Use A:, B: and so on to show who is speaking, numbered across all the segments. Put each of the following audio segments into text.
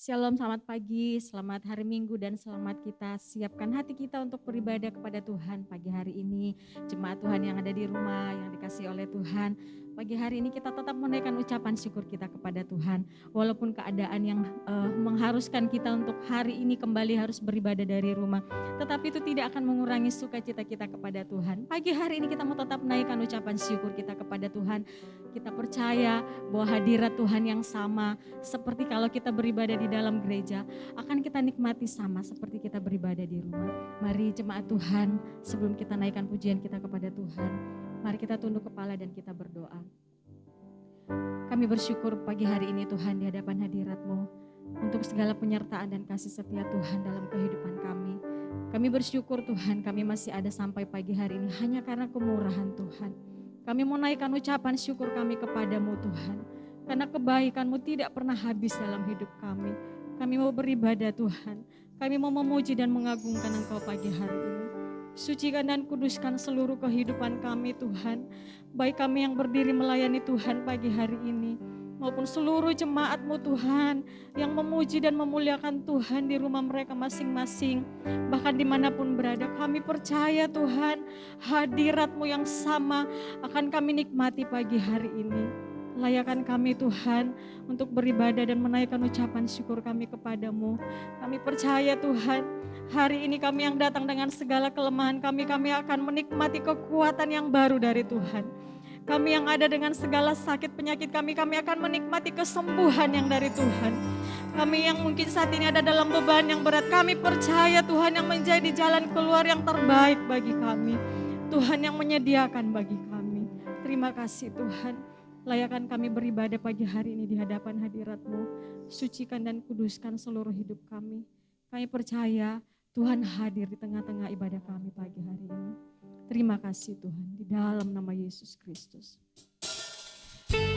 A: Shalom, selamat pagi, selamat hari Minggu dan selamat kita siapkan hati kita untuk beribadah kepada Tuhan pagi hari ini. Jemaat Tuhan yang ada di rumah, yang dikasihi oleh Tuhan. Pagi hari ini kita tetap menaikkan ucapan syukur kita kepada Tuhan. Walaupun keadaan yang mengharuskan kita untuk hari ini kembali harus beribadah dari rumah. Tetapi itu tidak akan mengurangi sukacita kita kepada Tuhan. Pagi hari ini kita mau tetap menaikkan ucapan syukur kita kepada Tuhan. Kita percaya bahwa hadirat Tuhan yang sama seperti kalau kita beribadah di dalam gereja akan kita nikmati sama seperti kita beribadah di rumah. Mari jemaat Tuhan, sebelum kita naikkan pujian kita kepada Tuhan, mari kita tunduk kepala dan kita berdoa. Kami bersyukur pagi hari ini Tuhan di hadapan hadirat-Mu untuk segala penyertaan dan kasih setia Tuhan dalam kehidupan kami. Kami bersyukur Tuhan kami masih ada sampai pagi hari ini hanya karena kemurahan Tuhan. Kami mau naikkan ucapan syukur kami kepadamu Tuhan. Karena kebaikan-Mu tidak pernah habis dalam hidup kami. Kami mau beribadah Tuhan. Kami mau memuji dan mengagungkan Engkau pagi hari ini. Sucikan dan kuduskan seluruh kehidupan kami Tuhan. Baik kami yang berdiri melayani Tuhan pagi hari ini. Maupun seluruh jemaat-Mu Tuhan. Yang memuji dan memuliakan Tuhan di rumah mereka masing-masing. Bahkan dimanapun berada kami percaya Tuhan. Hadirat-Mu yang sama akan kami nikmati pagi hari ini. Layakan kami Tuhan untuk beribadah dan menaikkan ucapan syukur kami kepadamu. Kami percaya Tuhan, hari ini kami yang datang dengan segala kelemahan kami akan menikmati kekuatan yang baru dari Tuhan. Kami yang ada dengan segala sakit penyakit kami akan menikmati kesembuhan yang dari Tuhan. Kami yang mungkin saat ini ada dalam beban yang berat, kami percaya Tuhan yang menjadi jalan keluar yang terbaik bagi kami. Tuhan yang menyediakan bagi kami. Terima kasih Tuhan. Layakan kami beribadah pagi hari ini di hadapan hadirat-Mu. Sucikan dan kuduskan seluruh hidup kami. Kami percaya Tuhan hadir di tengah-tengah ibadah kami pagi hari ini. Terima kasih Tuhan, di dalam nama Yesus Kristus.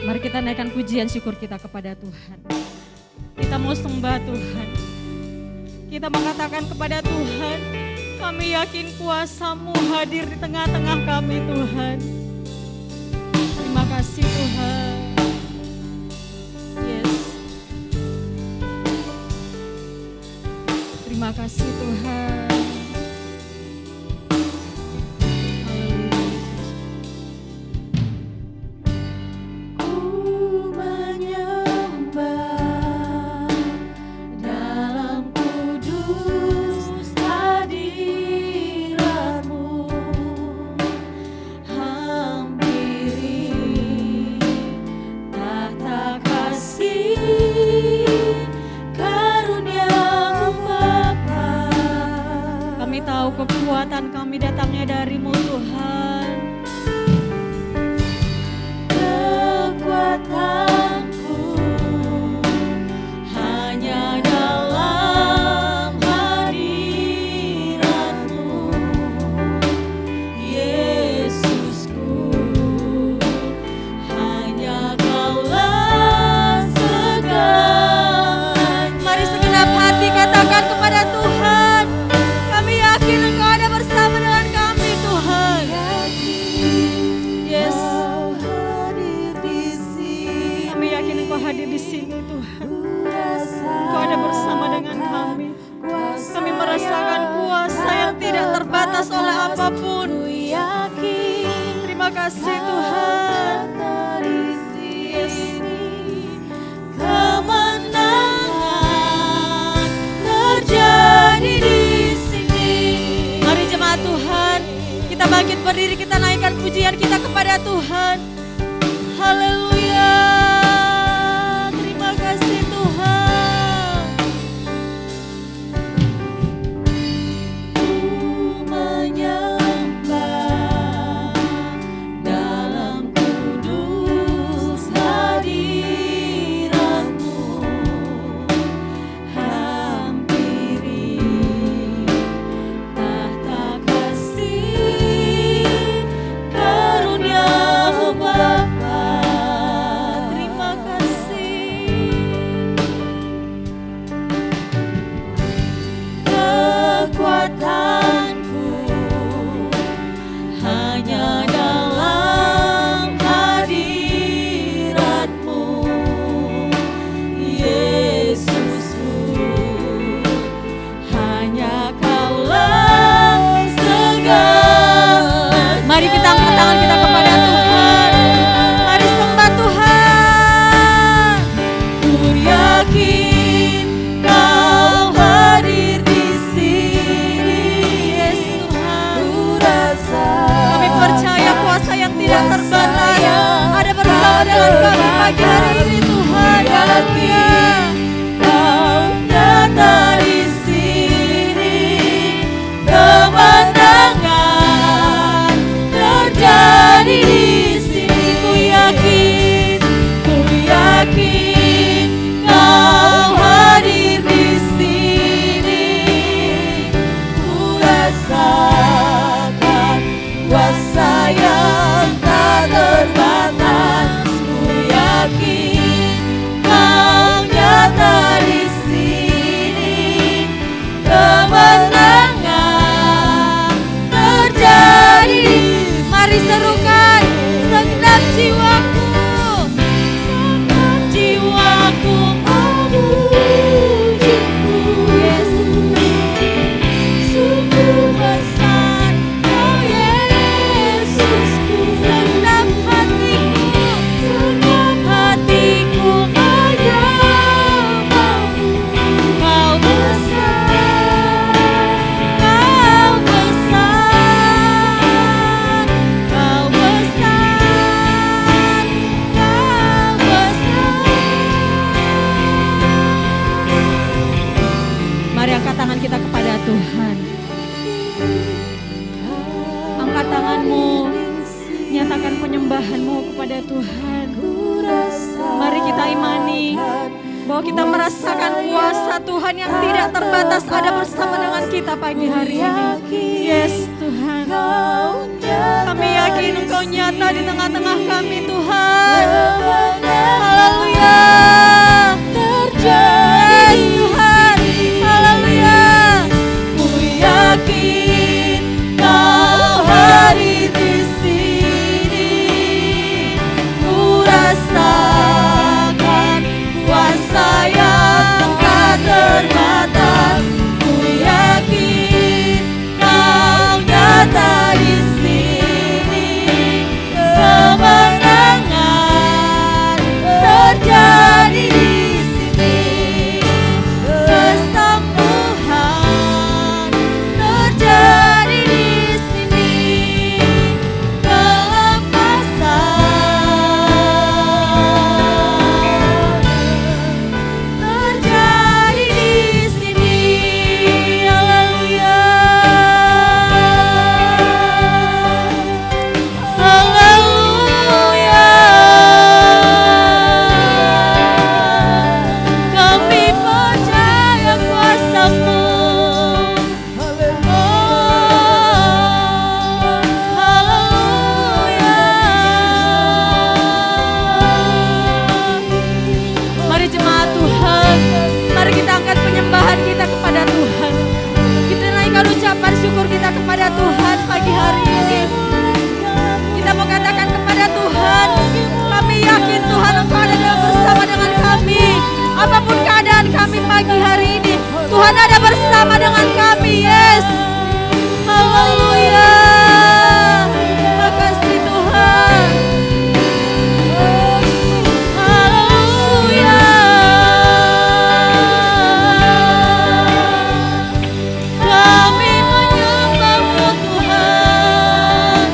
A: Mari kita naikkan pujian syukur kita kepada Tuhan. Kita mau sembah Tuhan. Kita mengatakan kepada Tuhan, kami yakin kuasa-Mu hadir di tengah-tengah kami Tuhan. Terima kasih Tuhan. Yes. Terima kasih Tuhan. Kekuatan kami datangnya dari-Mu Tuhan. Kekuatanku hanya dalam hadirat-Mu, Yesusku. Hanya Kaulah segalanya. Mari segenap hati katakan kepada Tuhan, kami yakin Engkau ada bersama dengan kami Tuhan. Yes. Kami yakin Engkau hadir di sini Tuhan. Engkau ada bersama dengan kami. Kami merasakan kuasa yang tidak terbatas oleh apapun. Terima kasih Tuhan. Yes. Kemenangan terjadi di Tuhan, kita bangkit berdiri, kita naikkan pujian kita kepada Tuhan. Haleluya. Terima kasih Tuhan. Ku menyembah dalam kudus hadirat-Mu. Hampiri karunia-Mu pagi hari ini Tuhan. Haleluya.
B: Kau nyata di sini, kemenangan terjadi di sini. Ku yakin Kau hadir di sini. Ku rasakan kuasa yang tak terbatas. Ku yakin Kau nyata di sini, kemenangan terjadi.
A: Mari serukan segenap jiwaku,
B: Segenap jiwaku memuji-Mu.
A: Yes.
B: Sungguh besar Kau Yesusku.
A: segenap hatiku,
B: menyembah-Mu.
A: Kau besar,
B: Kau besar,
A: Kau besar,
B: Kau besar.
A: Mari angkat tangan kita kepada Tuhan. Angkat tanganmu, nyatakan penyembahanmu kepada Tuhan. Mari kita imani bahwa kita merasakan kuasa Tuhan yang tidak terbatas ada bersama dengan kita pagi hari ini. Yes Tuhan, kami yakin Engkau nyata di tengah-tengah kami Tuhan. Haleluya. Yes Tuhan, haleluya.
B: Ku yakin Kau hadir di sini. Ku rasakan kuasa yang tak terbatas. Ku yakin Kau nyata di sini, kemenangan terjadi di sini, kesembuhan terjadi di sini, kelepasan terjadi di sini. Haleluya. Haleluya. Kami percaya kuasa-Mu.
A: Mari jemaat Tuhan, mari kita angkat penyembahan kita kepada Tuhan. Kita naikkan ucapan syukur kita kepada Tuhan pagi hari ini. Kita mau katakan kepada Tuhan, kami yakin Tuhan Engkau ada bersama dengan kami. Apapun keadaan kami pagi hari ini, Tuhan ada bersama dengan kami. Yes. Haleluya. Terima kasih Tuhan. Haleluya.
B: Kami menyembah-Mu Tuhan.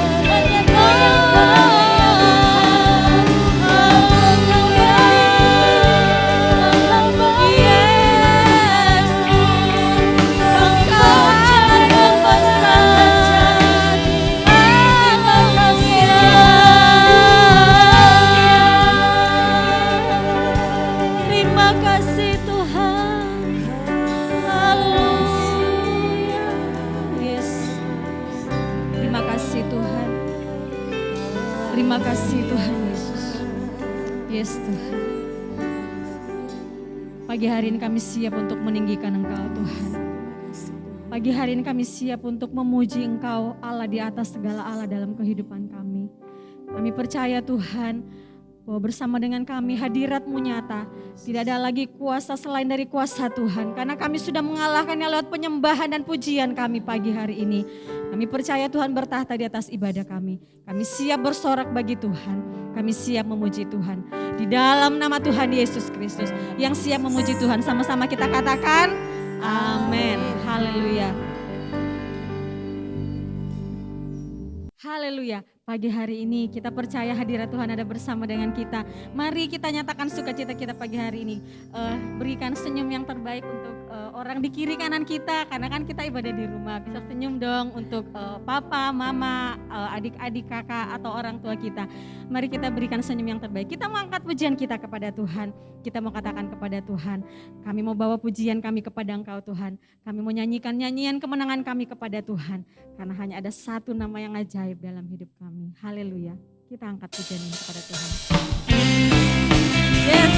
A: Terima kasih Tuhan. Haleluya. Yes. Terima kasih Tuhan. Terima kasih Tuhan Yesus. Yes Tuhan. Pagi hari ini kami siap untuk meninggikan Engkau Tuhan. Pagi hari ini kami siap untuk memuji Engkau Allah di atas segala Allah dalam kehidupan kami. Kami percaya Tuhan bahwa bersama dengan kami hadirat-Mu nyata. Tidak ada lagi kuasa selain dari kuasa Tuhan. Karena kami sudah mengalahkannya lewat penyembahan dan pujian kami pagi hari ini. Kami percaya Tuhan bertahta di atas ibadah kami. Kami siap bersorak bagi Tuhan. Kami siap memuji Tuhan. Di dalam nama Tuhan Yesus Kristus. Yang siap memuji Tuhan, sama-sama kita katakan amin. Haleluya. Haleluya. Pagi hari ini kita percaya hadirat Tuhan ada bersama dengan kita. Mari kita nyatakan sukacita kita pagi hari ini. Berikan senyum yang terbaik untuk orang di kiri kanan kita, karena kan kita ibadah di rumah. Bisa senyum dong untuk papa, mama, adik-adik, kakak atau orang tua kita. Mari kita berikan senyum yang terbaik. Kita mau angkat pujian kita kepada Tuhan. Kita mau katakan kepada Tuhan, kami mau bawa pujian kami kepada Engkau Tuhan. Kami mau nyanyikan nyanyian kemenangan kami kepada Tuhan. Karena hanya ada satu nama yang ajaib dalam hidup kami. Haleluya. Kita angkat pujian ini kepada Tuhan. Yes.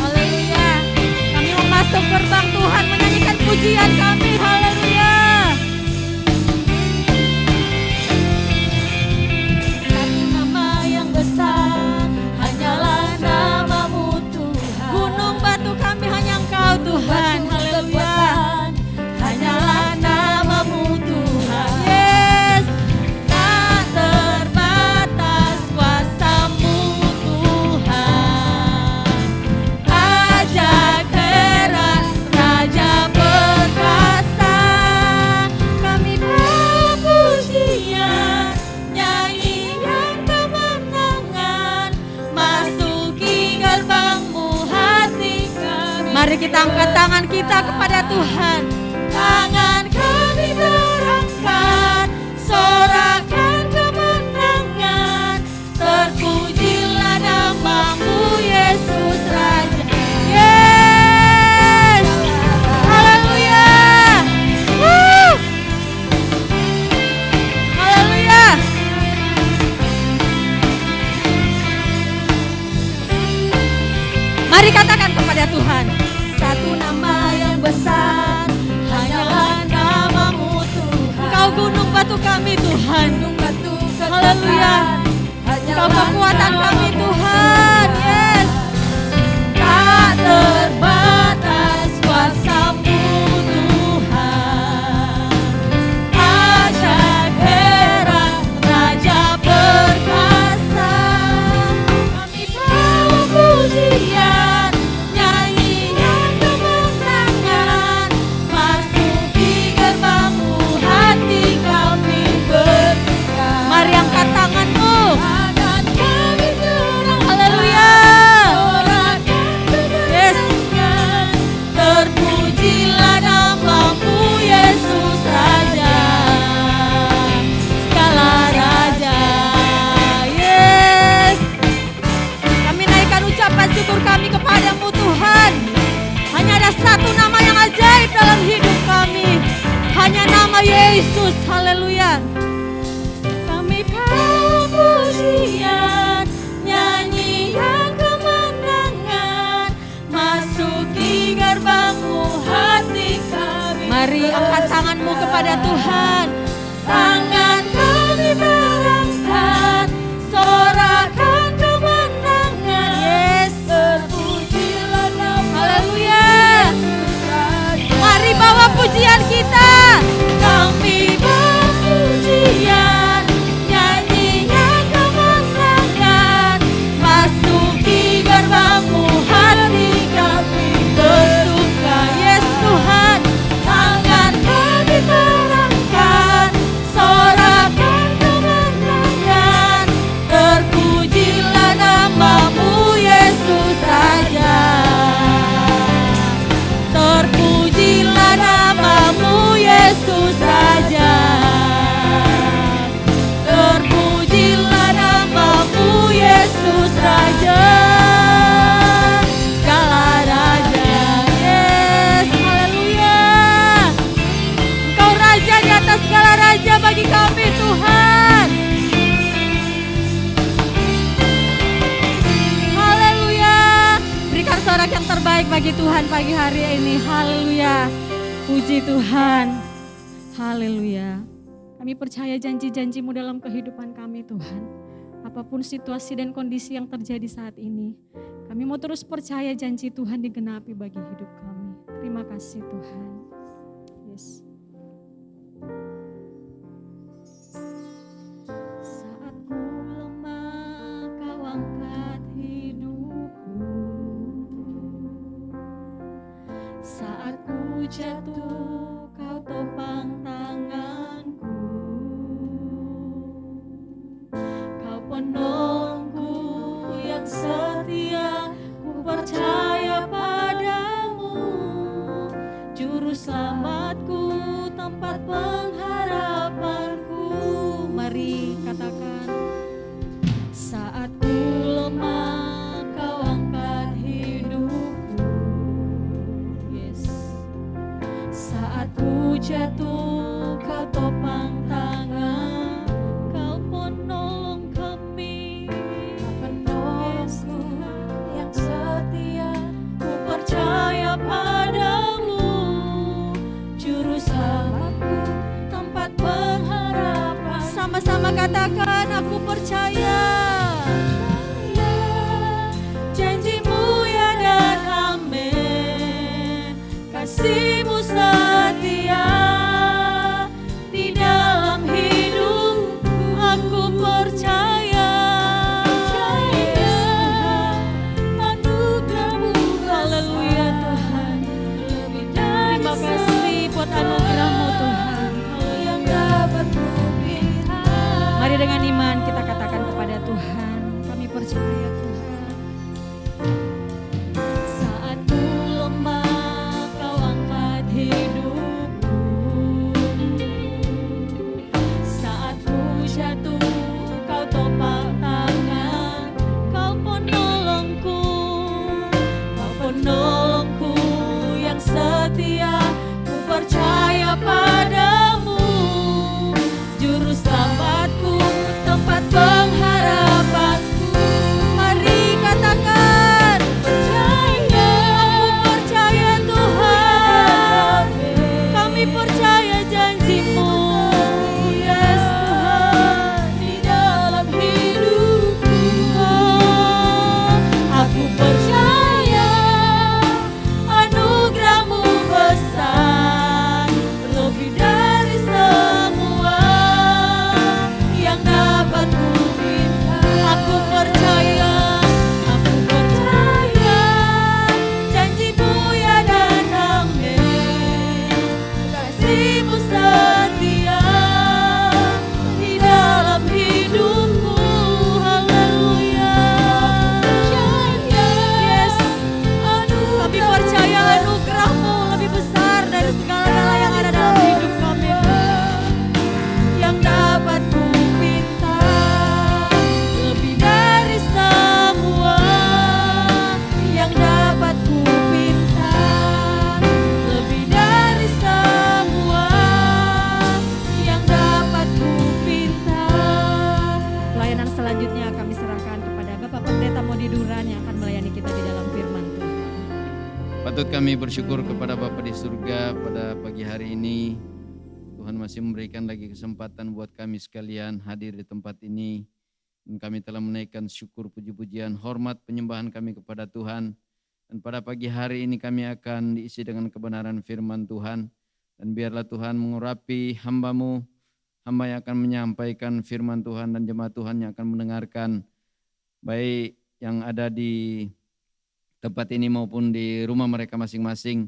A: Haleluya. Kami mau masuk gerbang Tuhan menyanyikan pujian kami. Haleluya.
B: Satu nama yang besar, hanyalah namamu Tuhan.
A: Gunung batu kami hanya Engkau Tuhan. Haleluya.
B: Hanyalah namamu Tuhan.
A: Yes.
B: Tak terbatas kuasamu Tuhan. Ajaib heran, Raja perkasa. Kami bawa pujian, nyanyian kemenangan, masuki gerbangmu hati kami.
A: Mari kita angkat tangan kita kepada Tuhan.
B: Tangan kami terangkat, sorakan kemenangan. Terpujilah namamu Yesus Raja.
A: Yes. Haleluya. Woo. Haleluya. Mari katakan kepada Tuhan.
B: Satu nama yang besar, hanyalah namamu Tuhan.
A: Engkau gunung batu kami Tuhan.
B: Gunung batu
A: Haleluya.
B: kekal,
A: Engkau kekuatan kami Tuhan. Yes.
B: tak terbatas kuasamu Tuhan. Ajaib heran, Raja perkasa. Kami bawa pujian, nyanyian kemenangan, masuki gerbangmu hati kami bersuka.
A: Mari angkat tanganmu.
B: Tangan kami terangkat,
A: Haleluya.
B: sorakan
A: Yes.
B: kemenangan. Terpujilah namamu Yesus Raja, segala raja.
A: Yes. Kami naikkan ucapan syukur kami kepadamu Tuhan. Hanya ada satu nama yang ajaib dalam hidup kami. Hanya nama Yesus. Haleluya.
B: Kami bawa pujian, nyanyian kemenangan, masuki gerbangmu hati kami.
A: Mari angkat tanganmu kepada Tuhan.
B: Tangan kami berangkat, sorakan kemenangan.
A: Yes.
B: Terpujilah nama
A: Haleluya.
B: Yesus Raja.
A: Mari bawa pujian kita.
B: Kami bawa pujian, nyanyian kemenangan, masuki gerbangmu hati kami bersuka.
A: Yes Tuhan.
B: Tangan kami terangkat, sorakan kemenangan. Terpujilah namamu Yesus Raja. Terpujilah namamu Yesus Raja. Terpujilah namamu Yesus Raja. Segala raja.
A: Yes. Haleluya. Engkau Raja di atas segala raja bagi kami Tuhan. Haleluya. Berikan sorak yang terbaik bagi Tuhan pagi hari ini. Haleluya. Puji Tuhan. Haleluya. Kami percaya janji-janji-Mu dalam kehidupan kami Tuhan. Apapun situasi dan kondisi yang terjadi saat ini, kami mau terus percaya janji Tuhan digenapi bagi hidup kami. Terima kasih Tuhan. Yes.
B: Saat ku lemah, kau angkat hidupku. Saat ku jatuh, kau topang tanganku. jatuh, kau topang tangan, kau penolong kami. Kau penolongku yang setia, ku percaya padamu. Juru selamatku, tempat pengharapan.
A: Sama-sama katakan, aku percaya.
B: Janjimu ya dan amin, kasihmu setia di dalam hidupku. Aku percaya, anugerahmu.
A: Haleluya Tuhan.
B: Lebih dari
A: Terima kasih buat anugerah-Mu Tuhan.
B: yang dapat ku minta.
A: Mari dengan iman kita katakan kepada Tuhan, kami percaya Tuhan.
B: Saat ku lemah, kau angkat hidupku. Saat ku jatuh, kau topang tangan, kau penolongku. Kau penolongku yang setia, ku percaya padamu. Juru selamatku, tempat pengharapanku.
A: Mari katakan,
B: Percaya, aku percaya Tuhan.
A: kami percaya janji-Mu.
B: Yes Tuhan, di dalam hidupku. Aku percaya anugerah-Mu besar, lebih dari semua yang dapat ku minta. Aku percaya janji-Mu ya dan amin, kasih-Mu setia di dalam hidupku. Haleluya. Yes,
A: Kami percaya anugerah-Mu lebih besar dari segala-gala yang ada dalam hidup kami.
B: yang dapat ku minta, lebih dari semua yang dapat ku minta, lebih dari semua yang dapat ku minta.
A: Pelayanan selanjutnya kami serahkan kepada Bapak Pendeta Modi Duran yang akan melayani kita di dalam firman Tuhan.
C: Patut kami bersyukur kepada Bapa di surga pada pagi hari ini. Tuhan masih memberikan lagi kesempatan buat kami sekalian hadir di tempat ini. Dan kami telah menaikkan syukur, puji-pujian, hormat, penyembahan kami kepada Tuhan. Dan pada pagi hari ini kami akan diisi dengan kebenaran firman Tuhan. Dan biarlah Tuhan mengurapi hamba-Mu, hamba yang akan menyampaikan firman Tuhan dan jemaat Tuhan yang akan mendengarkan. Baik yang ada di tempat ini maupun di rumah mereka masing-masing.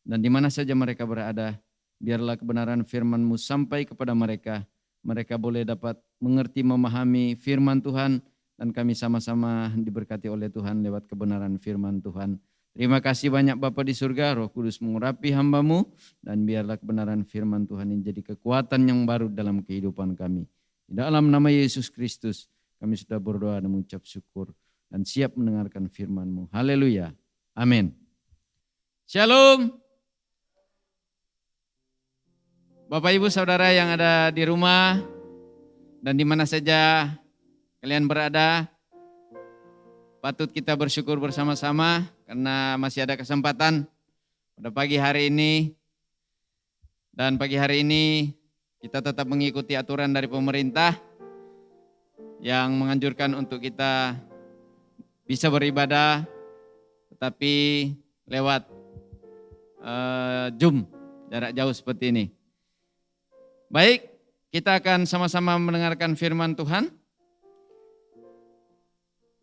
C: Dan di mana saja mereka berada. Biarlah kebenaran firman-Mu sampai kepada mereka. Mereka boleh dapat mengerti, memahami firman Tuhan. Dan kami sama-sama diberkati oleh Tuhan lewat kebenaran firman Tuhan. Terima kasih banyak Bapa di surga, Roh Kudus mengurapi hamba-Mu. Dan biarlah kebenaran firman Tuhan ini jadi kekuatan yang baru dalam kehidupan kami. Di dalam nama Yesus Kristus kami sudah berdoa dan mengucap syukur. Dan siap mendengarkan firman-Mu. Haleluya. Amin. Shalom. Bapak Ibu Saudara yang ada di rumah dan di mana saja kalian berada, patut kita bersyukur bersama-sama karena masih ada kesempatan pada pagi hari ini. Dan pagi hari ini kita tetap mengikuti aturan dari pemerintah yang menganjurkan untuk kita bisa beribadah tetapi lewat Zoom jarak jauh seperti ini. Baik, kita akan sama-sama mendengarkan firman Tuhan.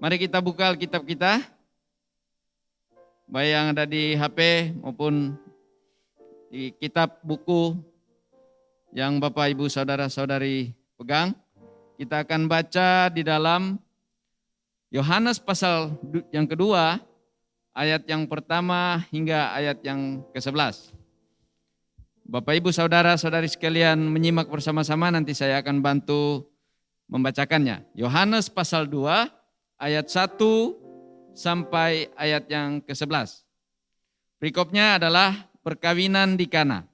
C: Mari kita buka Alkitab kita, baik yang ada di HP maupun di kitab buku yang Bapak Ibu Saudara-saudari pegang. Kita akan baca di dalam Yohanes pasal yang kedua, ayat yang pertama hingga ayat yang ke-11. Bapak Ibu Saudara-saudari sekalian menyimak bersama-sama, nanti saya akan bantu membacakannya. Yohanes pasal 2 ayat 1 sampai ayat yang ke-11. Perikopnya adalah perkawinan di Kana.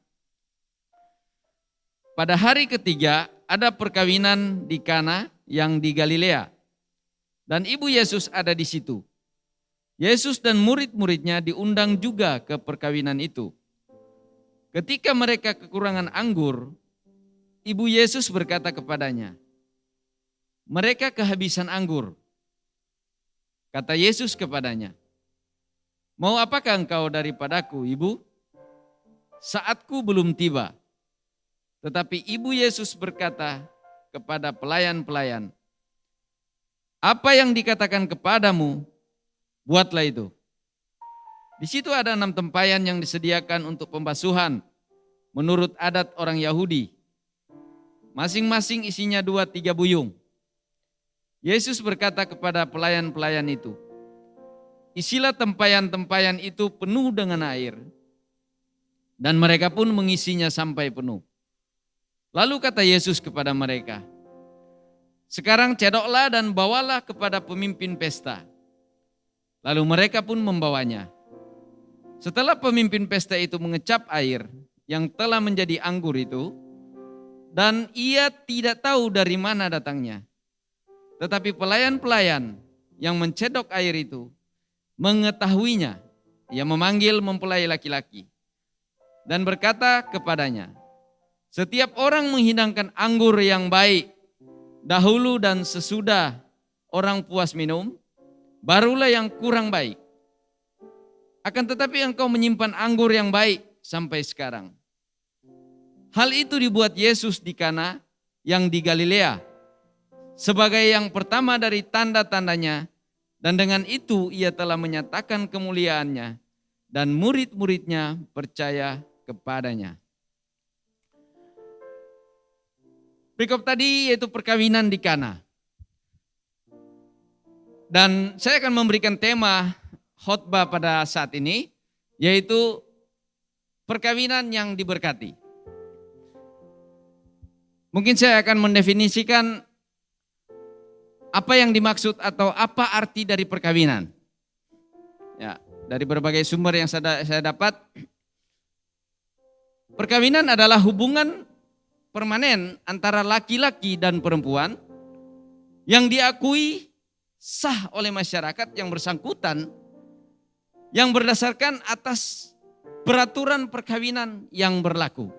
C: pada hari ketiga ada perkawinan di Kana yang di Galilea. Dan ibu Yesus ada di situ. Yesus dan murid-muridnya diundang juga ke perkawinan itu. Ketika mereka kekurangan anggur, ibu Yesus berkata kepadanya, "Mereka kehabisan anggur." Kata Yesus kepadanya, "Mau apakah engkau daripadaku, ibu? Saatku belum tiba." Tetapi ibu Yesus berkata kepada pelayan-pelayan, "Apa yang dikatakan kepadamu, buatlah itu." Di situ ada 6 tempayan yang disediakan untuk pembasuhan menurut adat orang Yahudi. Masing-masing isinya 2-3 buyung. Yesus berkata kepada pelayan-pelayan itu, "Isilah tempayan-tempayan itu penuh dengan air." Dan mereka pun mengisinya sampai penuh. Lalu kata Yesus kepada mereka, "Sekarang cedoklah dan bawalah kepada pemimpin pesta." Lalu mereka pun membawanya. Setelah pemimpin pesta itu mengecap air yang telah menjadi anggur itu, dan ia tidak tahu dari mana datangnya. Tetapi pelayan-pelayan yang mencedok air itu mengetahuinya. Ia memanggil mempelai laki-laki dan berkata kepadanya, "Setiap orang menghidangkan anggur yang baik dahulu dan sesudah orang puas minum, barulah yang kurang baik. Akan tetapi engkau menyimpan anggur yang baik sampai sekarang." Hal itu dibuat Yesus di Kana yang di Galilea sebagai yang pertama dari tanda-tandanya, dan dengan itu ia telah menyatakan kemuliaannya dan murid-muridnya percaya kepadanya. Perikop tadi yaitu perkawinan di Kana. Dan saya akan memberikan tema khotbah pada saat ini, yaitu perkawinan yang diberkati. Mungkin saya akan mendefinisikan apa yang dimaksud atau apa arti dari perkawinan. Ya, dari berbagai sumber yang saya dapat, perkawinan adalah hubungan permanen antara laki-laki dan perempuan yang diakui sah oleh masyarakat yang bersangkutan, yang berdasarkan atas peraturan perkawinan yang berlaku.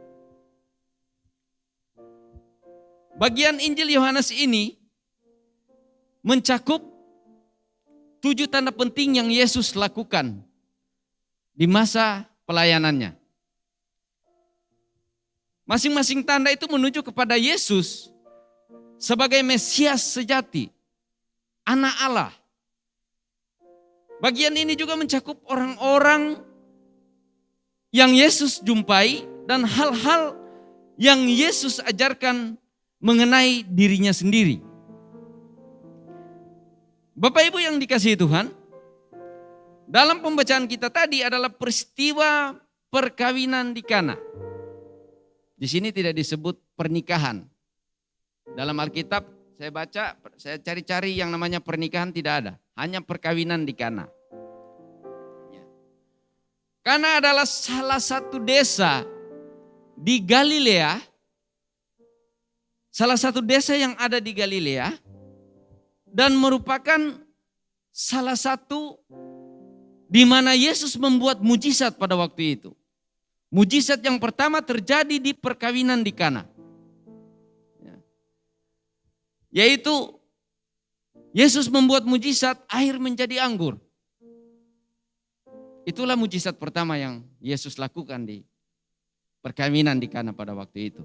C: Bagian Injil Yohanes ini mencakup 7 tanda penting yang Yesus lakukan di masa pelayanannya. Masing-masing tanda itu menuju kepada Yesus sebagai Mesias sejati, Anak Allah. Bagian ini juga mencakup orang-orang yang Yesus jumpai dan hal-hal yang Yesus ajarkan mengenai dirinya sendiri. Bapak Ibu yang dikasihi Tuhan, dalam pembacaan kita tadi adalah peristiwa perkawinan di Kana. Di sini tidak disebut pernikahan. Dalam Alkitab saya baca, saya cari-cari yang namanya pernikahan tidak ada. Hanya perkawinan di Kana. Kana adalah salah satu desa di Galilea. Salah satu desa yang ada di Galilea. Dan merupakan salah satu di mana Yesus membuat mujizat pada waktu itu. Mujizat yang pertama terjadi di perkawinan di Kana. Yaitu Yesus membuat mujizat air menjadi anggur. Itulah mujizat pertama yang Yesus lakukan di perkawinan di Kana pada waktu itu.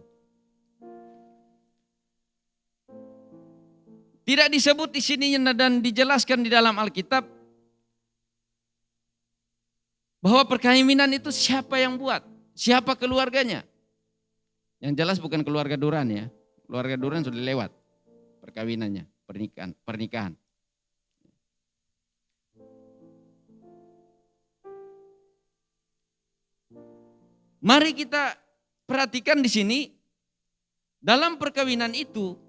C: Tidak disebut di sini dan dijelaskan di dalam Alkitab bahwa perkawinan itu siapa yang buat, siapa keluarganya. Yang jelas bukan keluarga Duran ya. Keluarga Duran sudah lewat perkawinannya, pernikahan. Mari kita perhatikan di sini, dalam perkawinan itu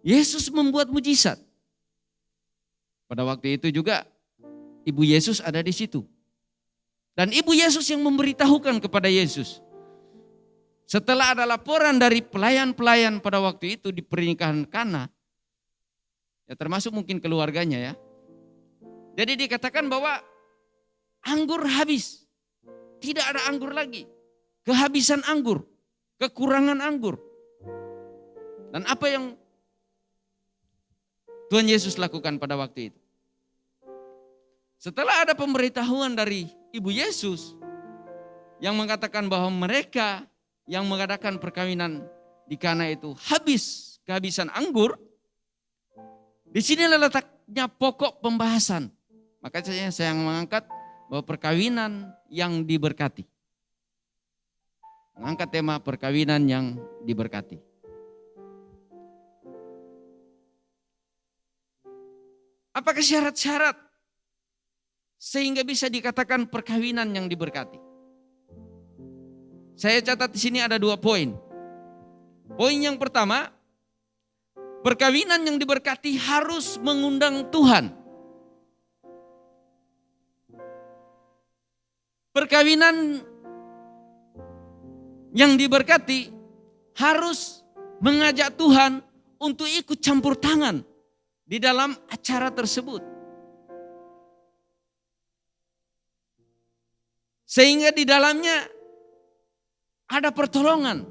C: Yesus membuat mujizat. Pada waktu itu juga ibu Yesus ada di situ. Dan ibu Yesus yang memberitahukan kepada Yesus Setelah ada laporan dari pelayan-pelayan pada waktu itu di pernikahan Kana, ya termasuk mungkin keluarganya ya. Jadi dikatakan bahwa anggur habis. Tidak ada anggur lagi. Kehabisan anggur. Kekurangan anggur. Dan apa yang Tuhan Yesus lakukan pada waktu itu? Setelah ada pemberitahuan dari Ibu Yesus yang mengatakan bahwa mereka yang mengadakan perkawinan di Kana itu habis kehabisan anggur, di sinilah letaknya pokok pembahasan. Makanya saya mengangkat bahwa perkawinan yang diberkati. Mengangkat tema perkawinan yang diberkati. Apakah syarat-syarat sehingga bisa dikatakan perkawinan yang diberkati? Saya catat di sini ada 2 poin. Poin yang pertama, perkawinan yang diberkati harus mengundang Tuhan. Perkawinan yang diberkati harus mengajak Tuhan untuk ikut campur tangan di dalam acara tersebut. Sehingga di dalamnya ada pertolongan.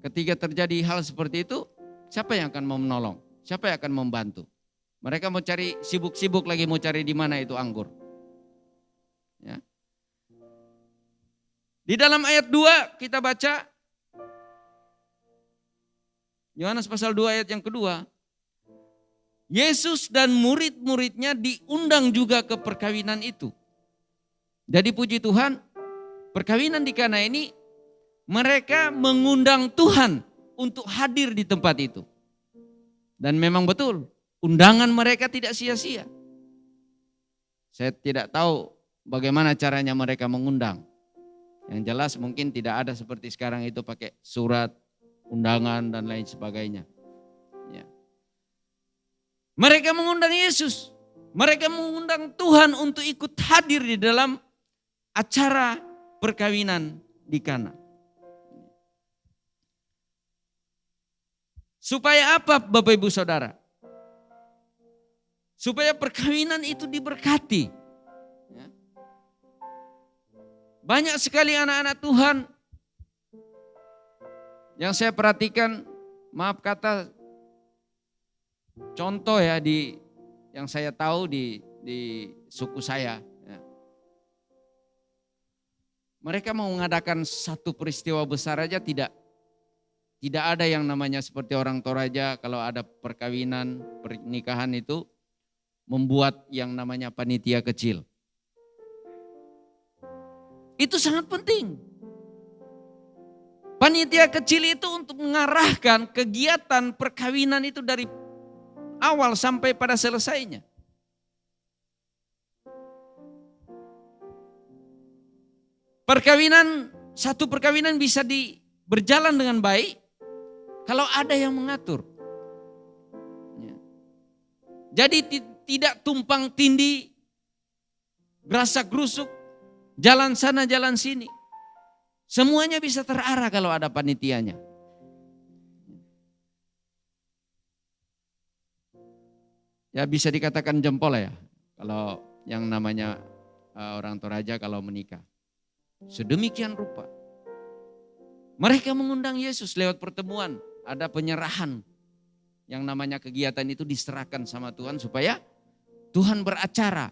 C: Ketika terjadi hal seperti itu, siapa yang akan mau menolong? Siapa yang akan membantu? Mereka mau cari, sibuk-sibuk lagi mau cari di mana itu anggur. Ya. Di dalam ayat 2 kita baca, Yohanes pasal 2 ayat yang kedua, Yesus dan murid-muridnya diundang juga ke perkawinan itu. Jadi puji Tuhan, perkawinan di Kana ini mereka mengundang Tuhan untuk hadir di tempat itu. Dan memang betul, undangan mereka tidak sia-sia. Saya tidak tahu bagaimana caranya mereka mengundang. Yang jelas mungkin tidak ada seperti sekarang itu pakai surat, undangan dan lain sebagainya. Ya. Mereka mengundang Yesus. Mereka mengundang Tuhan untuk ikut hadir di dalam acara perkawinan di Kana. Supaya apa Bapak Ibu Saudara? Supaya perkawinan itu diberkati. Ya. Banyak sekali anak-anak Tuhan yang saya perhatikan, maaf kata contoh ya yang saya tahu di suku saya. Ya. Mereka mau mengadakan satu peristiwa besar aja tidak ada yang namanya seperti orang Toraja kalau ada perkawinan, pernikahan itu membuat yang namanya panitia kecil. Itu sangat penting. Panitia kecil itu untuk mengarahkan kegiatan perkawinan itu dari awal sampai pada selesainya. Satu perkawinan bisa berjalan dengan baik kalau ada yang mengatur. Ya. Jadi tidak tumpang tindih, gerasak gerusuk, jalan sana jalan sini. Semuanya bisa terarah kalau ada panitianya. Ya bisa dikatakan jempol ya, kalau yang namanya orang Toraja kalau menikah. Sedemikian rupa. Mereka mengundang Yesus lewat pertemuan. Ada penyerahan. Yang namanya kegiatan itu diserahkan sama Tuhan supaya Tuhan beracara.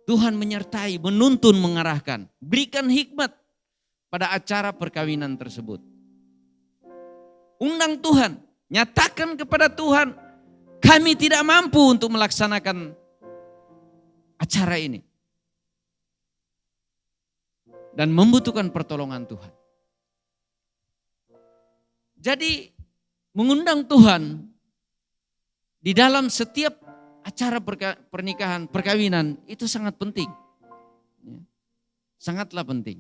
C: Tuhan menyertai, menuntun, mengarahkan. Berikan hikmat pada acara perkawinan tersebut. Undang Tuhan. Nyatakan kepada Tuhan, kami tidak mampu untuk melaksanakan acara ini. Dan membutuhkan pertolongan Tuhan. Jadi mengundang Tuhan di dalam setiap acara pernikahan, perkawinan itu sangat penting. Sangatlah penting.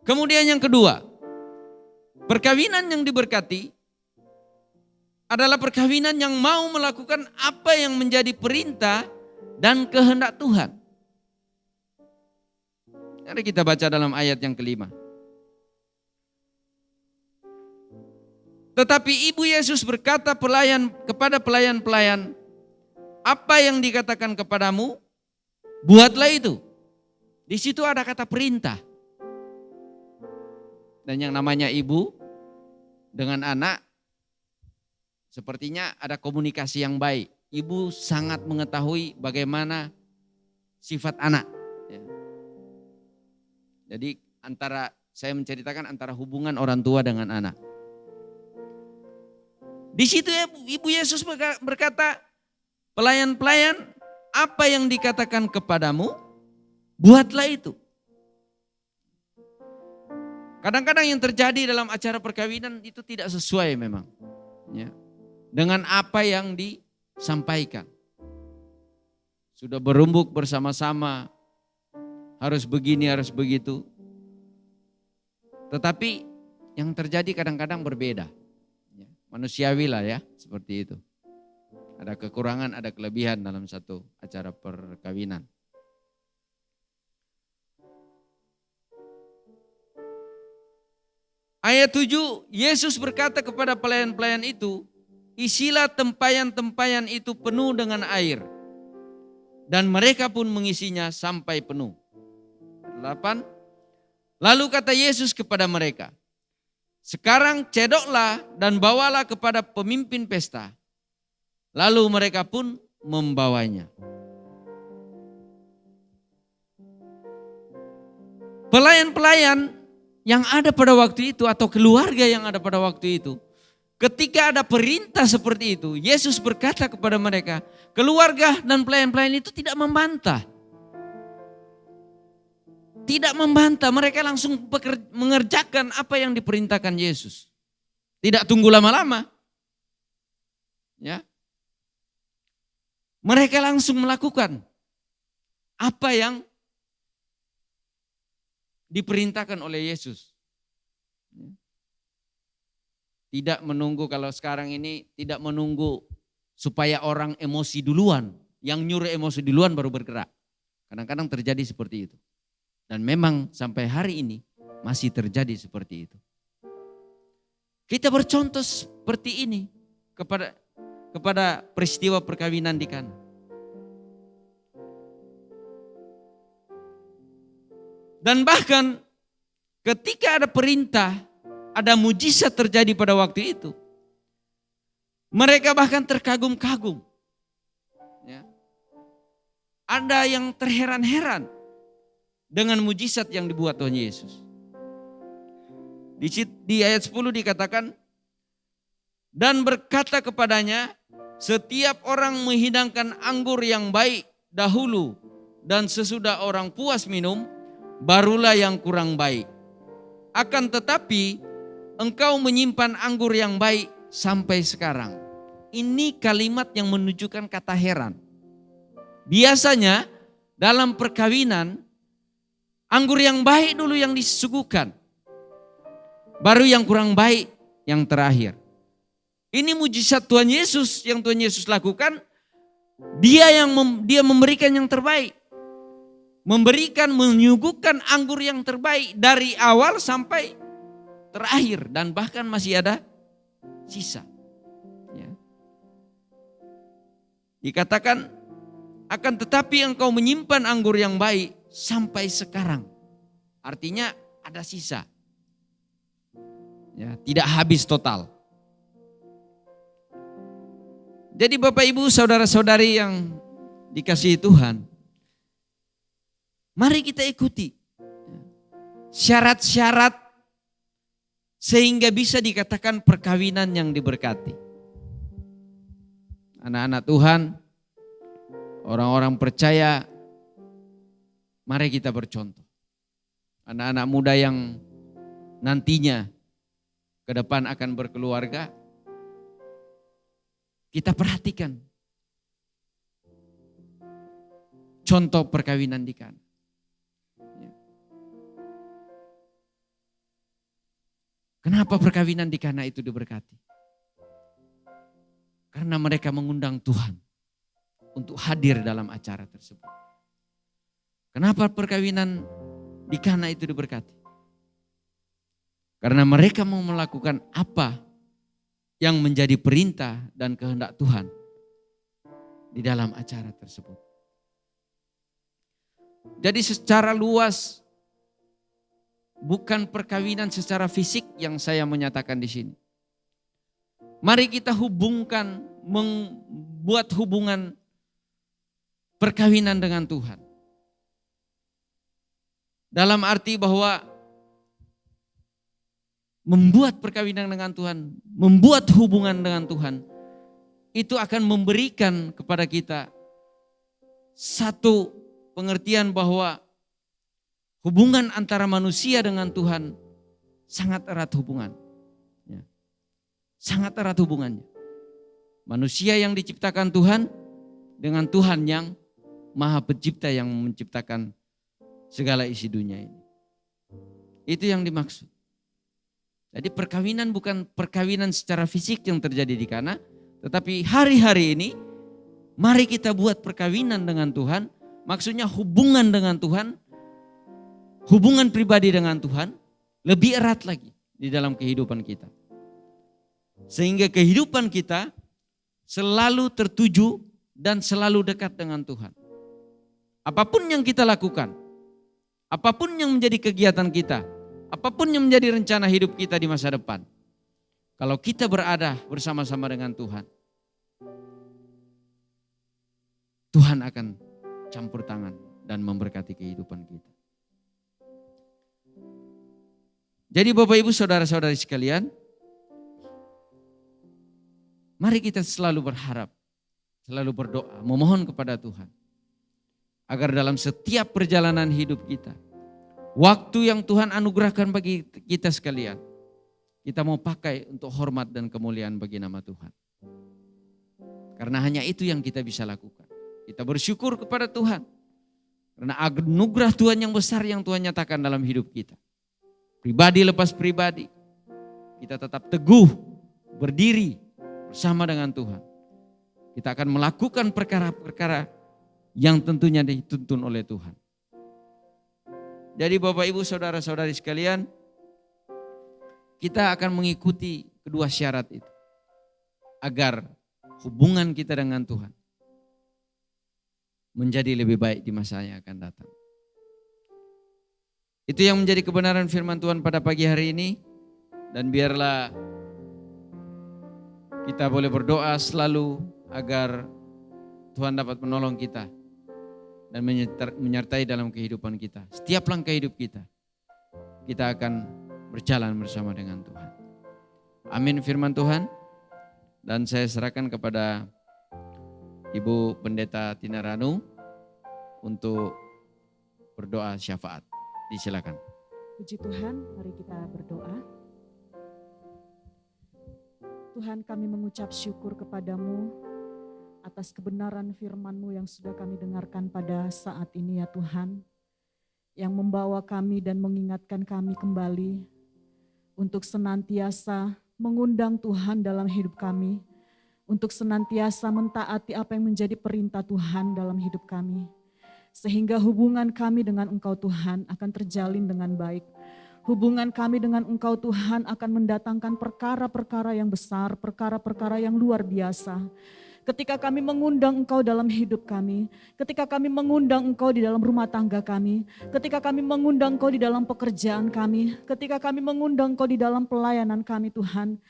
C: Kemudian yang kedua, perkawinan yang diberkati adalah perkawinan yang mau melakukan apa yang menjadi perintah dan kehendak Tuhan. Mari kita baca dalam ayat yang kelima. Tetapi ibu Yesus berkata kepada pelayan-pelayan, apa yang dikatakan kepadamu, buatlah itu. Di situ ada kata perintah. Dan yang namanya ibu dengan anak, sepertinya ada komunikasi yang baik. Ibu sangat mengetahui bagaimana sifat anak. Jadi saya menceritakan antara hubungan orang tua dengan anak. Di situ Ibu Yesus berkata, pelayan-pelayan, apa yang dikatakan kepadamu, buatlah itu. Kadang-kadang yang terjadi dalam acara perkawinan itu tidak sesuai memang. Ya, dengan apa yang disampaikan. Sudah berumbuk bersama-sama, harus begini, harus begitu. Tetapi yang terjadi kadang-kadang berbeda. Ya, manusiawi lah ya, seperti itu. Ada kekurangan, ada kelebihan dalam satu acara perkawinan. Ayat 7, Yesus berkata kepada pelayan-pelayan itu, isilah tempayan-tempayan itu penuh dengan air. Dan mereka pun mengisinya sampai penuh. 8. Lalu kata Yesus kepada mereka, sekarang cedoklah dan bawalah kepada pemimpin pesta. Lalu mereka pun membawanya. Pelayan-pelayan yang ada pada waktu itu atau keluarga yang ada pada waktu itu, ketika ada perintah seperti itu, Yesus berkata kepada mereka, keluarga dan pelayan-pelayan itu tidak membantah. Tidak membantah, mereka langsung mengerjakan apa yang diperintahkan Yesus. Tidak tunggu lama-lama. Ya. Mereka langsung melakukan apa yang diperintahkan oleh Yesus. Tidak menunggu, kalau sekarang ini tidak menunggu supaya orang emosi duluan. Yang nyuruh emosi duluan baru bergerak. Kadang-kadang terjadi seperti itu. Dan memang sampai hari ini masih terjadi seperti itu. Kita bercontoh seperti ini kepada peristiwa perkawinan di Kana. Dan bahkan ketika ada perintah, ada mujizat terjadi pada waktu itu. Mereka bahkan terkagum-kagum. Ya. Ada yang terheran-heran dengan mujizat yang dibuat Tuhan Yesus. Di ayat 10 dikatakan, dan berkata kepadanya, setiap orang menghidangkan anggur yang baik dahulu, dan sesudah orang puas minum, barulah yang kurang baik. Akan tetapi engkau menyimpan anggur yang baik sampai sekarang. Ini kalimat yang menunjukkan kata heran. Biasanya dalam perkawinan, anggur yang baik dulu yang disuguhkan. Baru yang kurang baik yang terakhir. Ini mujizat Tuhan Yesus yang Tuhan Yesus lakukan. Dia memberikan yang terbaik. Menyuguhkan anggur yang terbaik dari awal sampai terakhir. Dan bahkan masih ada sisa. Ya. Dikatakan, akan tetapi engkau menyimpan anggur yang baik sampai sekarang. Artinya ada sisa. Ya, tidak habis total. Jadi Bapak Ibu saudara-saudari yang dikasihi Tuhan, mari kita ikuti syarat-syarat sehingga bisa dikatakan perkawinan yang diberkati. Anak-anak Tuhan, orang-orang percaya, mari kita bercontoh. Anak-anak muda yang nantinya ke depan akan berkeluarga, kita perhatikan contoh perkawinan di Kana. Kenapa perkawinan di Kana itu diberkati? Karena mereka mengundang Tuhan untuk hadir dalam acara tersebut. Kenapa perkawinan di Kana itu diberkati. Karena mereka mau melakukan apa yang menjadi perintah dan kehendak Tuhan di dalam acara tersebut. Jadi secara luas, bukan perkawinan secara fisik yang saya menyatakan di sini. Mari kita hubungkan, membuat hubungan perkawinan dengan Tuhan. Dalam arti bahwa membuat perkawinan dengan Tuhan, membuat hubungan dengan Tuhan, itu akan memberikan kepada kita satu pengertian bahwa hubungan antara manusia dengan Tuhan sangat erat hubungan. Ya. Sangat erat hubungannya. Manusia yang diciptakan Tuhan dengan Tuhan yang Maha Pencipta yang menciptakan segala isi dunia ini. Itu yang dimaksud. Jadi perkawinan bukan perkawinan secara fisik yang terjadi di Kana, tetapi hari-hari ini mari kita buat perkawinan dengan Tuhan, maksudnya hubungan dengan Tuhan, hubungan pribadi dengan Tuhan lebih erat lagi di dalam kehidupan kita. Sehingga kehidupan kita selalu tertuju dan selalu dekat dengan Tuhan. Apapun yang kita lakukan, apapun yang menjadi kegiatan kita, apapun yang menjadi rencana hidup kita di masa depan, kalau kita berada bersama-sama dengan Tuhan, Tuhan akan campur tangan dan memberkati kehidupan kita. Jadi Bapak Ibu saudara-saudari sekalian, mari kita selalu berharap, selalu berdoa, memohon kepada Tuhan. Agar dalam setiap perjalanan hidup kita, waktu yang Tuhan anugerahkan bagi kita sekalian, kita mau pakai untuk hormat dan kemuliaan bagi nama Tuhan. Karena hanya itu yang kita bisa lakukan. Kita bersyukur kepada Tuhan. Karena anugerah Tuhan yang besar yang Tuhan nyatakan dalam hidup kita. Pribadi lepas pribadi, kita tetap teguh, berdiri bersama dengan Tuhan. Kita akan melakukan perkara-perkara yang tentunya dituntun oleh Tuhan. Jadi Bapak Ibu saudara-saudari sekalian, kita akan mengikuti kedua syarat itu. Agar hubungan kita dengan Tuhan menjadi lebih baik di masa yang akan datang. Itu yang menjadi kebenaran firman Tuhan pada pagi hari ini. Dan biarlah kita boleh berdoa selalu agar Tuhan dapat menolong kita dan menyertai dalam kehidupan kita. Setiap langkah hidup kita, kita akan berjalan bersama dengan Tuhan. Amin firman Tuhan. Dan saya serahkan kepada Ibu Pendeta Tina Ranu untuk berdoa syafaat. Disilakan.
B: Puji Tuhan, mari kita berdoa. Tuhan, kami mengucap syukur kepadamu atas kebenaran firman-Mu yang sudah kami dengarkan pada saat ini ya Tuhan, yang membawa kami dan mengingatkan kami kembali untuk senantiasa mengundang Tuhan dalam hidup kami, untuk senantiasa mentaati apa yang menjadi perintah Tuhan dalam hidup kami, sehingga hubungan kami dengan Engkau Tuhan akan terjalin dengan baik. Hubungan kami dengan Engkau Tuhan akan mendatangkan perkara-perkara yang besar, perkara-perkara yang luar biasa. Ketika kami mengundang Engkau dalam hidup kami, ketika kami mengundang Engkau di dalam rumah tangga kami, ketika kami mengundang Engkau di dalam pekerjaan kami, ketika kami mengundang Engkau di dalam pelayanan kami Tuhan,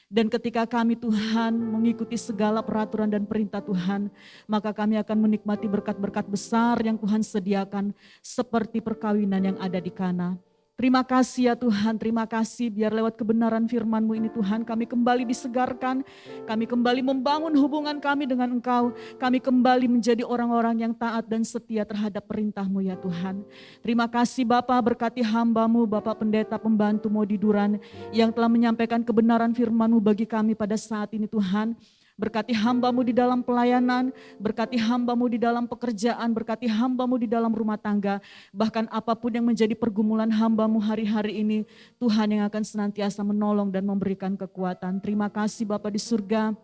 B: dan ketika kami Tuhan mengikuti segala peraturan dan perintah Tuhan, maka kami akan menikmati berkat-berkat besar yang Tuhan sediakan seperti perkawinan yang ada di Kana. Terima kasih ya Tuhan, terima kasih biar lewat kebenaran firman-Mu ini Tuhan kami kembali disegarkan, kami kembali membangun hubungan kami dengan Engkau, kami kembali menjadi orang-orang yang taat dan setia terhadap perintah-Mu ya Tuhan. Terima kasih Bapa, berkati hamba-Mu, Bapak Pendeta Pembantu Modi Duran yang telah menyampaikan kebenaran firman-Mu bagi kami pada saat ini Tuhan. Berkati hamba-Mu di dalam pelayanan, berkati hamba-Mu di dalam pekerjaan, berkati hamba-Mu di dalam rumah tangga. Bahkan apapun yang menjadi pergumulan hamba-Mu hari-hari ini, Tuhan yang akan senantiasa menolong dan memberikan kekuatan. Terima kasih Bapa di surga.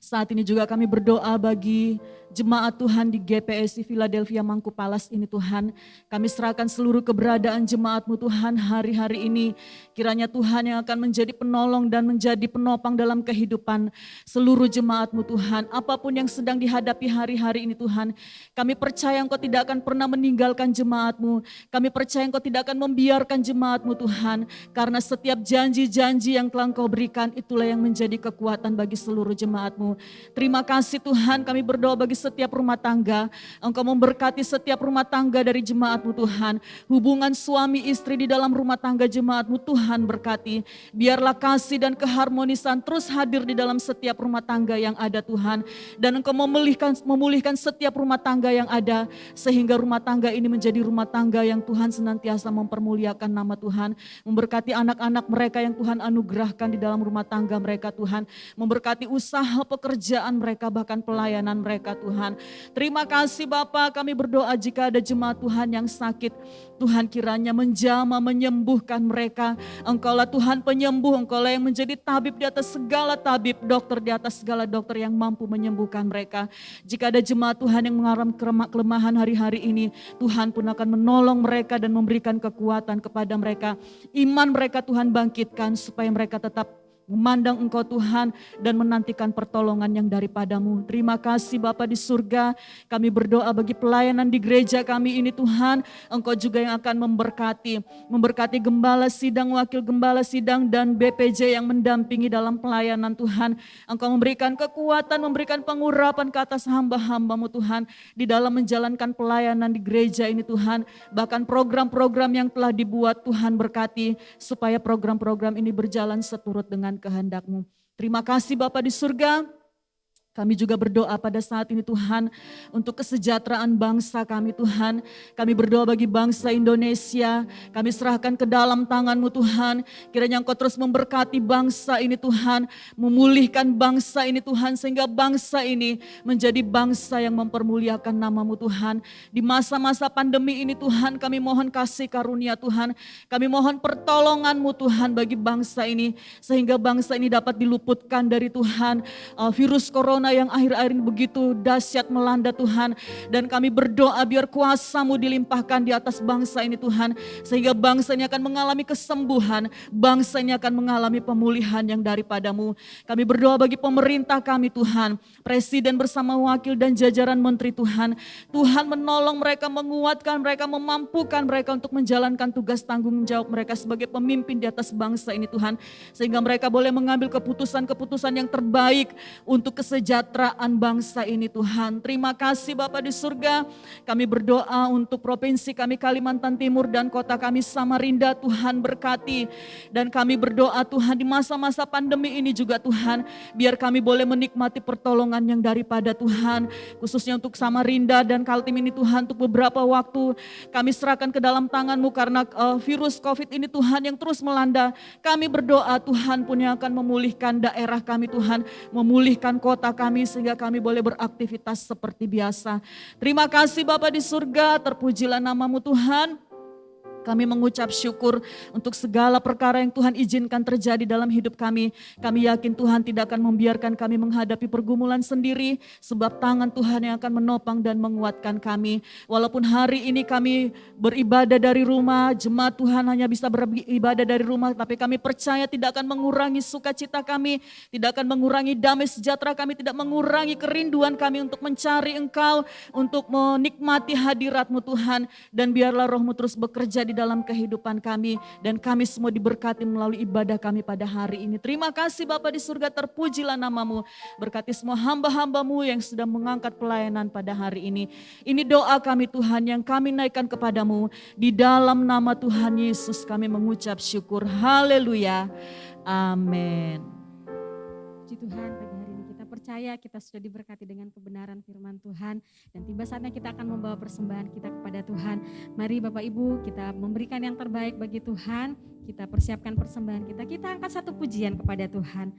B: Saat ini juga kami berdoa bagi jemaat Tuhan di GPSI Philadelphia Mangkupalas ini Tuhan. Kami serahkan seluruh keberadaan jemaat-Mu Tuhan hari-hari ini. Kiranya Tuhan yang akan menjadi penolong dan menjadi penopang dalam kehidupan seluruh jemaat-Mu Tuhan. Apapun yang sedang dihadapi hari-hari ini Tuhan. Kami percaya Engkau tidak akan pernah meninggalkan jemaat-Mu. Kami percaya Engkau tidak akan membiarkan jemaat-Mu Tuhan. Karena setiap janji-janji yang telah Engkau berikan itulah yang menjadi kekuatan bagi seluruh jemaat-Mu. Terima kasih Tuhan, kami berdoa bagi setiap rumah tangga. Engkau memberkati setiap rumah tangga dari jemaat-Mu Tuhan. Hubungan suami istri di dalam rumah tangga jemaat-Mu Tuhan berkati. Biarlah kasih dan keharmonisan terus hadir di dalam setiap rumah tangga yang ada Tuhan. Dan Engkau memulihkan setiap rumah tangga yang ada. Sehingga rumah tangga ini menjadi rumah tangga yang Tuhan senantiasa mempermuliakan nama Tuhan. Memberkati anak-anak mereka yang Tuhan anugerahkan di dalam rumah tangga mereka Tuhan. Memberkati usaha pekerjaan mereka bahkan pelayanan mereka Tuhan. Terima kasih Bapa, kami berdoa jika ada jemaat Tuhan yang sakit, Tuhan kiranya menjamah menyembuhkan mereka. Engkaulah Tuhan penyembuh, Engkaulah yang menjadi tabib di atas segala tabib, dokter di atas segala dokter yang mampu menyembuhkan mereka. Jika ada jemaat Tuhan yang mengalami kelemahan hari-hari ini, Tuhan pun akan menolong mereka dan memberikan kekuatan kepada mereka. Iman mereka Tuhan bangkitkan supaya mereka tetap memandang Engkau Tuhan dan menantikan pertolongan yang daripadamu. Terima kasih Bapa di surga. Kami berdoa bagi pelayanan di gereja kami ini Tuhan. Engkau juga yang akan memberkati gembala sidang, wakil gembala sidang dan BPJ yang mendampingi dalam pelayanan Tuhan. Engkau memberikan kekuatan, memberikan pengurapan ke atas hamba-hamba-Mu Tuhan di dalam menjalankan pelayanan di gereja ini Tuhan. Bahkan program-program yang telah dibuat Tuhan berkati supaya program-program ini berjalan seturut dengan kehendak-Mu. Terima kasih Bapa di surga. Kami juga berdoa pada saat ini Tuhan untuk kesejahteraan bangsa kami Tuhan. Kami berdoa bagi bangsa Indonesia. Kami serahkan ke dalam tangan-Mu Tuhan. Kiranya Engkau terus memberkati bangsa ini Tuhan. Memulihkan bangsa ini Tuhan. Sehingga bangsa ini menjadi bangsa yang mempermuliakan nama-Mu Tuhan. Di masa-masa pandemi ini Tuhan kami mohon kasih karunia Tuhan. Kami mohon pertolongan-Mu Tuhan bagi bangsa ini. Sehingga bangsa ini dapat diluputkan dari Tuhan virus corona yang akhir-akhir ini begitu dahsyat melanda Tuhan. Dan kami berdoa biar kuasa-Mu dilimpahkan di atas bangsa ini Tuhan. Sehingga bangsa ini akan mengalami kesembuhan. Bangsa ini akan mengalami pemulihan yang daripadamu. Kami berdoa bagi pemerintah kami Tuhan. Presiden bersama wakil dan jajaran menteri Tuhan. Tuhan menolong mereka, menguatkan mereka, memampukan mereka untuk menjalankan tugas tanggung jawab mereka sebagai pemimpin di atas bangsa ini Tuhan. Sehingga mereka boleh mengambil keputusan-keputusan yang terbaik untuk kesejahteraan bangsa ini Tuhan. Terima kasih Bapa di surga. Kami berdoa untuk provinsi kami Kalimantan Timur dan kota kami Samarinda Tuhan berkati. Dan kami berdoa Tuhan di masa-masa pandemi ini juga Tuhan. Biar kami boleh menikmati pertolongan yang daripada Tuhan. Khususnya untuk Samarinda dan Kaltim ini Tuhan untuk beberapa waktu. Kami serahkan ke dalam tangan-Mu karena virus COVID ini Tuhan yang terus melanda. Kami berdoa Tuhan pun yang akan memulihkan daerah kami Tuhan. Memulihkan kota kami sehingga kami boleh beraktivitas seperti biasa. Terima kasih Bapa di surga, terpujilah nama-Mu Tuhan. Kami mengucap syukur untuk segala perkara yang Tuhan izinkan terjadi dalam hidup kami. Kami yakin Tuhan tidak akan membiarkan kami menghadapi pergumulan sendiri. Sebab tangan Tuhan yang akan menopang dan menguatkan kami. Walaupun hari ini kami beribadah dari rumah, jemaat Tuhan hanya bisa beribadah dari rumah. Tapi kami percaya tidak akan mengurangi sukacita kami. Tidak akan mengurangi damai sejahtera kami. Tidak mengurangi kerinduan kami untuk mencari Engkau. Untuk menikmati hadirat-Mu Tuhan. Dan biarlah Roh-Mu terus bekerja di dalam kehidupan kami dan kami semua diberkati melalui ibadah kami pada hari ini. Terima kasih Bapa di surga, terpujilah nama-Mu. Berkati semua hamba-hamba-Mu yang sedang mengangkat pelayanan pada hari ini. Ini doa kami Tuhan yang kami naikkan kepadamu. Di dalam nama Tuhan Yesus kami mengucap syukur. Haleluya. Amin.
A: Puji Tuhan, pagi hari ini kita percaya kita sudah diberkati dengan kebenaran firman Tuhan. Dan tiba saatnya kita akan membawa persembahan kita kepada Tuhan. Mari Bapak Ibu kita memberikan yang terbaik bagi Tuhan. Kita persiapkan persembahan kita. Kita angkat satu pujian kepada Tuhan.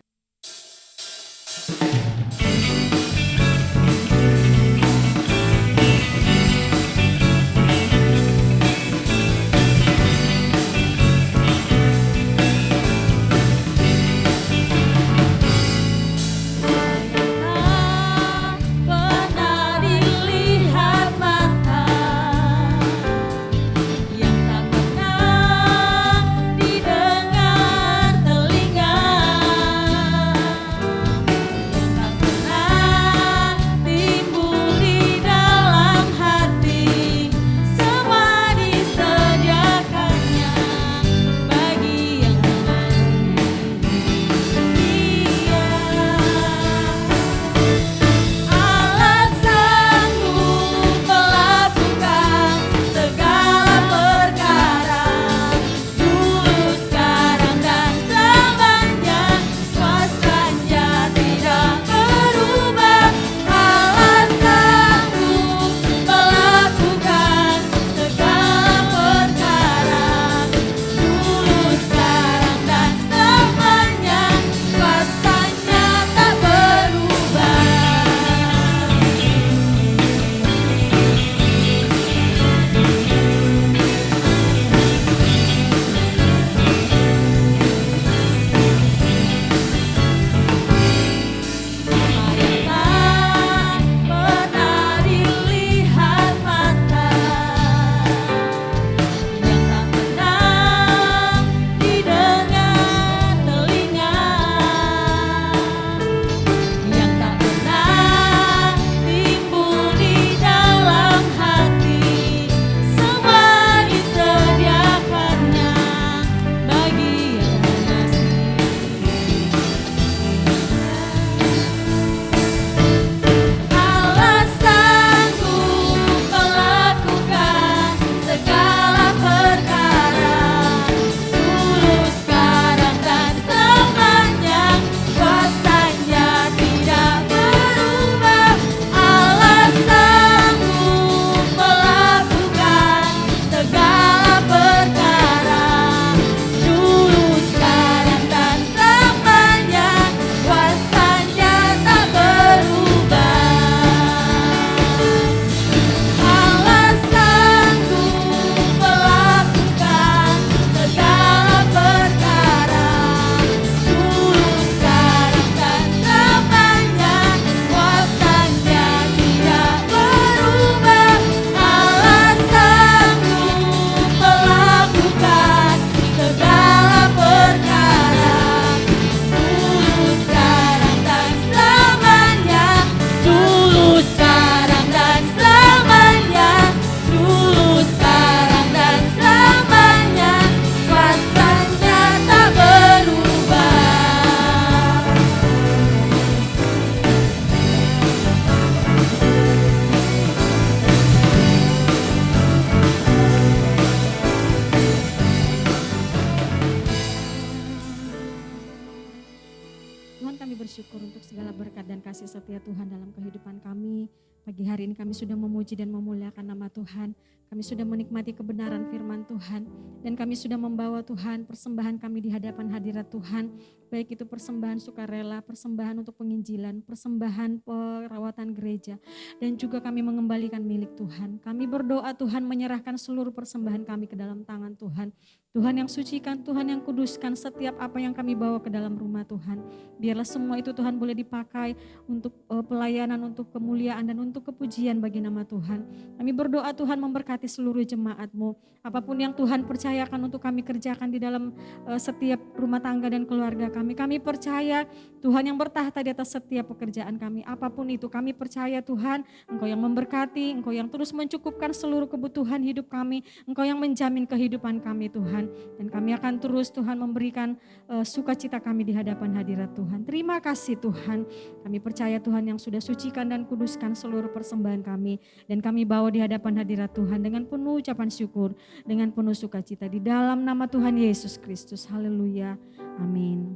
A: bersyukur untuk segala berkat dan kasih setia Tuhan dalam kehidupan kami. Pagi hari ini kami sudah memuji dan memuliakan nama Tuhan. Kami sudah menikmati kebenaran firman Tuhan. Dan kami sudah membawa Tuhan persembahan kami di hadapan hadirat Tuhan. Baik itu persembahan sukarela, persembahan untuk penginjilan, persembahan perawatan gereja. Dan juga kami mengembalikan milik Tuhan. Kami berdoa Tuhan menyerahkan seluruh persembahan kami ke dalam tangan Tuhan. Tuhan yang sucikan, Tuhan yang kuduskan setiap apa yang kami bawa ke dalam rumah Tuhan. Biarlah semua itu Tuhan boleh dipakai untuk pelayanan, untuk kemuliaan dan untuk kepujian bagi nama Tuhan. Kami berdoa Tuhan memberkati seluruh jemaat-Mu. Apapun yang Tuhan percayakan untuk kami kerjakan di dalam setiap rumah tangga dan keluarga kami. Kami percaya Tuhan yang bertahta di atas setiap pekerjaan kami. Apapun itu kami percaya Tuhan, Engkau yang memberkati, Engkau yang terus mencukupkan seluruh kebutuhan hidup kami. Engkau yang menjamin kehidupan kami Tuhan. Dan kami akan terus Tuhan memberikan sukacita kami di hadapan hadirat Tuhan. Terima kasih Tuhan. Kami percaya Tuhan yang sudah sucikan dan kuduskan seluruh persembahan kami. Dan kami bawa di hadapan hadirat Tuhan dengan penuh ucapan syukur. Dengan penuh sukacita di dalam nama Tuhan Yesus Kristus. Haleluya. Amin.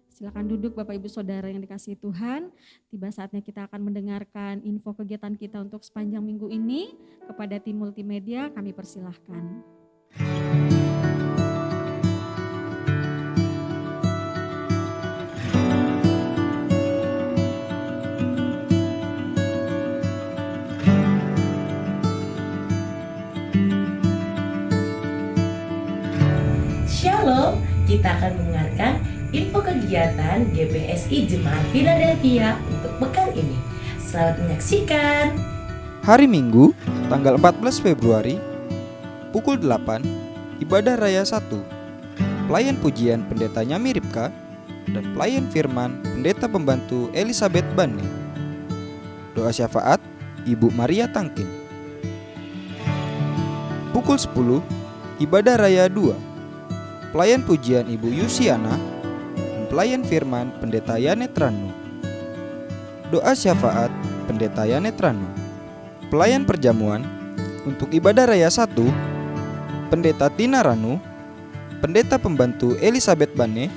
A: Silakan duduk Bapak Ibu Saudara yang dikasihi Tuhan. Tiba saatnya kita akan mendengarkan info kegiatan kita untuk sepanjang minggu ini. Kepada tim multimedia kami persilahkan.
D: Shalom, kita akan mendengarkan info kegiatan GBSI Jemaat Philadelphia untuk pekan ini. Selamat menyaksikan.
E: Hari Minggu, tanggal 14 Februari, pukul 8, Ibadah Raya 1. Pelayan pujian Pendeta Nyami Ripka dan pelayan firman Pendeta Pembantu Elizabeth Bane. Doa syafaat Ibu Maria Tangkin. Pukul 10, Ibadah Raya 2. Pelayan pujian Ibu Yusiana dan pelayan firman Pendeta Yanet Ranu. Doa syafaat Pendeta Yanet Ranu. Pelayan perjamuan untuk Ibadah Raya 1, Pendeta Tina Ranu, Pendeta Pembantu Elizabeth Bane,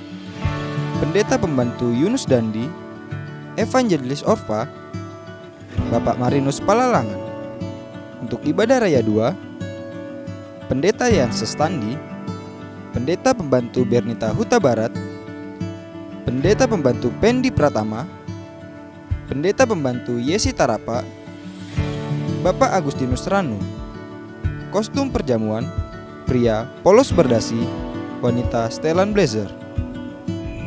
E: Pendeta Pembantu Yunus Dandi, Evangelis Orva, Bapak Marinus Palalangan. Untuk Ibadah Raya 2, Pendeta Yanses Tandi, Pendeta Pembantu Bernita Huta Barat, Pendeta Pembantu Pendi Pratama, Pendeta Pembantu Yesi Tarapa, Bapak Agustinus Ranu. Kostum perjamuan pria polos berdasi, wanita setelan blazer.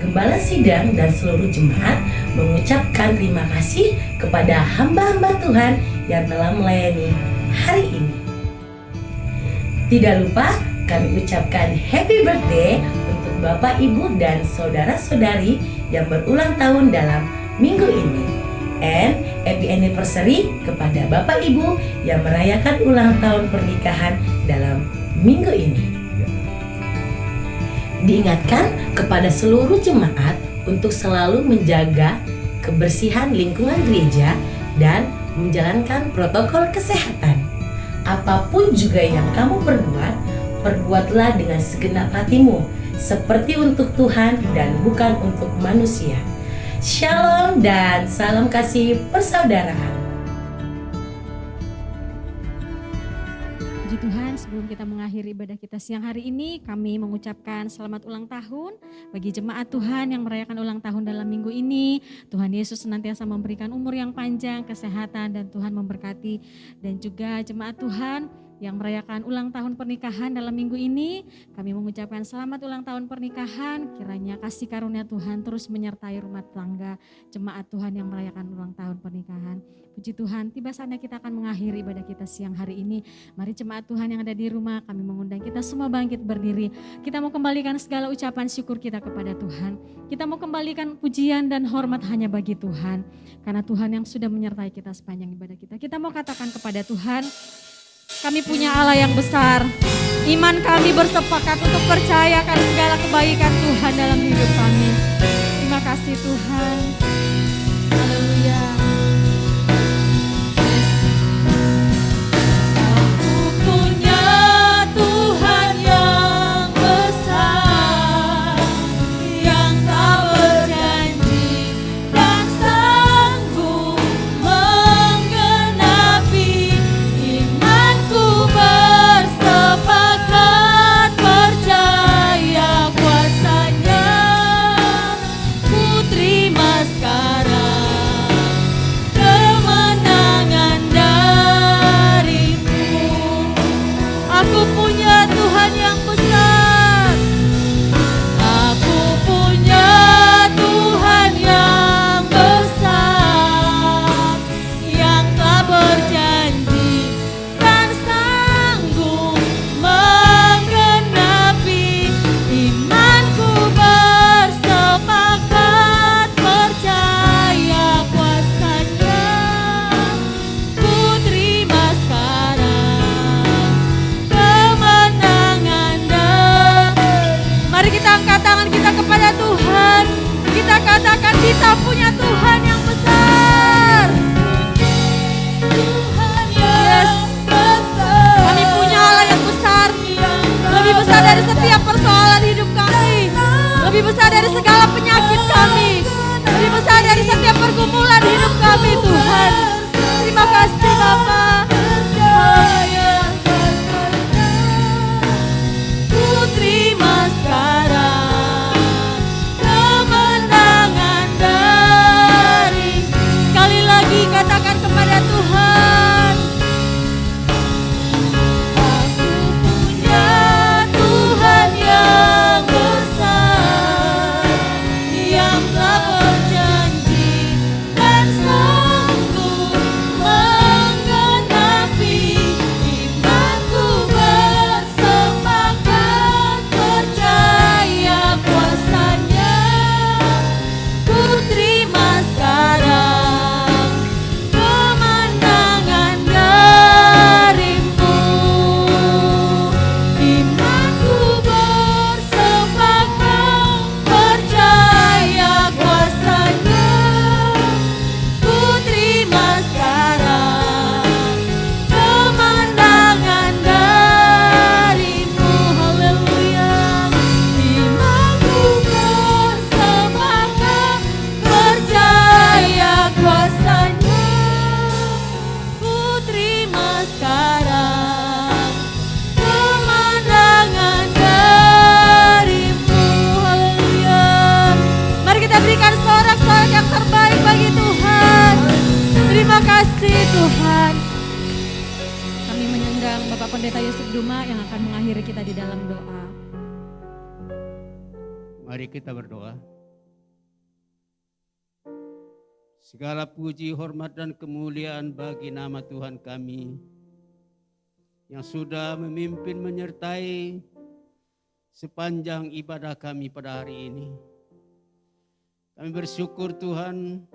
D: Gembala sidang dan seluruh jemaat mengucapkan terima kasih kepada hamba-hamba Tuhan yang telah melayani hari ini. Tidak lupa kami ucapkan happy birthday untuk Bapak, Ibu, dan saudara-saudari yang berulang tahun dalam minggu ini. And happy anniversary kepada Bapak Ibu yang merayakan ulang tahun pernikahan dalam minggu ini. Diingatkan kepada seluruh jemaat untuk selalu menjaga kebersihan lingkungan gereja dan menjalankan protokol kesehatan. Apapun juga yang kamu perbuat, perbuatlah dengan segenap hatimu, seperti untuk Tuhan dan bukan untuk manusia. Shalom dan salam kasih persaudaraan.
A: Puji Tuhan, sebelum kita mengakhiri ibadah kita siang hari ini, kami mengucapkan selamat ulang tahun bagi jemaat Tuhan yang merayakan ulang tahun dalam minggu ini. Tuhan Yesus senantiasa memberikan umur yang panjang, kesehatan, dan Tuhan memberkati. Dan juga jemaat Tuhan yang merayakan ulang tahun pernikahan dalam minggu ini, kami mengucapkan selamat ulang tahun pernikahan. Kiranya kasih karunia Tuhan terus menyertai rumah tangga jemaat Tuhan yang merayakan ulang tahun pernikahan. Puji Tuhan, tiba saatnya kita akan mengakhiri ibadah kita siang hari ini. Mari jemaat Tuhan yang ada di rumah, kami mengundang kita semua bangkit berdiri. Kita mau kembalikan segala ucapan syukur kita kepada Tuhan. Kita mau kembalikan pujian dan hormat hanya bagi Tuhan. Karena Tuhan yang sudah menyertai kita sepanjang ibadah kita. Kita mau katakan kepada Tuhan, kami punya Allah yang besar. Iman kami bersepakat untuk percayakan segala kebaikan Tuhan dalam hidup kami. Terima kasih Tuhan. Haleluya. Aku punya Tuhan yang besar, yang tak berjanji Bapa. Percaya kuasanya. Ku terima sekarang kemenangan dari. Sekali lagi katakan kepada Tuhan, aku punya Tuhan yang besar, yang telah berjanji dan sanggup menggenapi. Imanku bersepakat percaya kuasanya. Ku terima sekarang kemenangan darimu. Imanku bersepakat percaya kuasanya. Ku terima sekarang kemenangan darimu. Haleluya. Imanku bersepakat percaya kuasanya. Ku terima sekarang kemenangan darimu. Haleluya. Mari kita berikan sorak-sorak yang terbaik bagi Tuhan. Terima kasih Tuhan. Kami menyandang Bapak Pendeta Yusuf Duma yang akan mengakhiri kita di dalam doa.
F: Mari kita berdoa. Segala puji, hormat, dan kemuliaan bagi nama Tuhan kami yang sudah memimpin menyertai sepanjang ibadah kami pada hari ini. Kami bersyukur Tuhan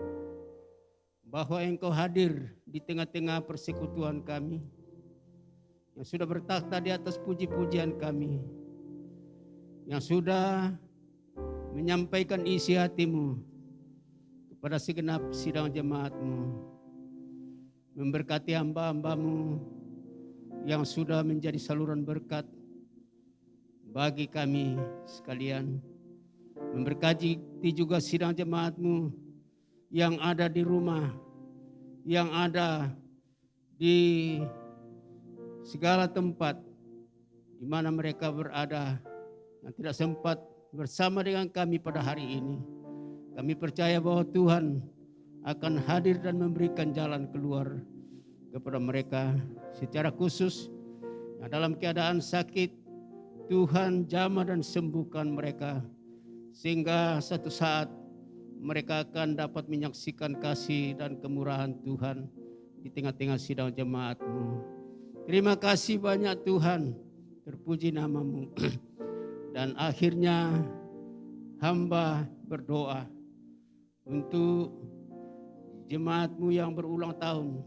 F: bahwa Engkau hadir di tengah-tengah persekutuan kami yang sudah bertakhta di atas puji-pujian kami, yang sudah menyampaikan isi hati-Mu kepada segenap sidang jemaat-Mu, memberkati hamba-hamba-Mu yang sudah menjadi saluran berkat bagi kami sekalian, memberkati juga sidang jemaat-Mu yang ada di rumah, yang ada di segala tempat di mana mereka berada, yang tidak sempat bersama dengan kami pada hari ini. Kami percaya bahwa Tuhan akan hadir dan memberikan jalan keluar kepada mereka secara khusus yang dalam keadaan sakit. Tuhan jamah dan sembuhkan mereka sehingga satu saat mereka akan dapat menyaksikan kasih dan kemurahan Tuhan di tengah-tengah sidang jemaat-Mu. Terima kasih banyak Tuhan, terpuji nama-Mu. Dan akhirnya hamba berdoa untuk jemaat-Mu yang berulang tahun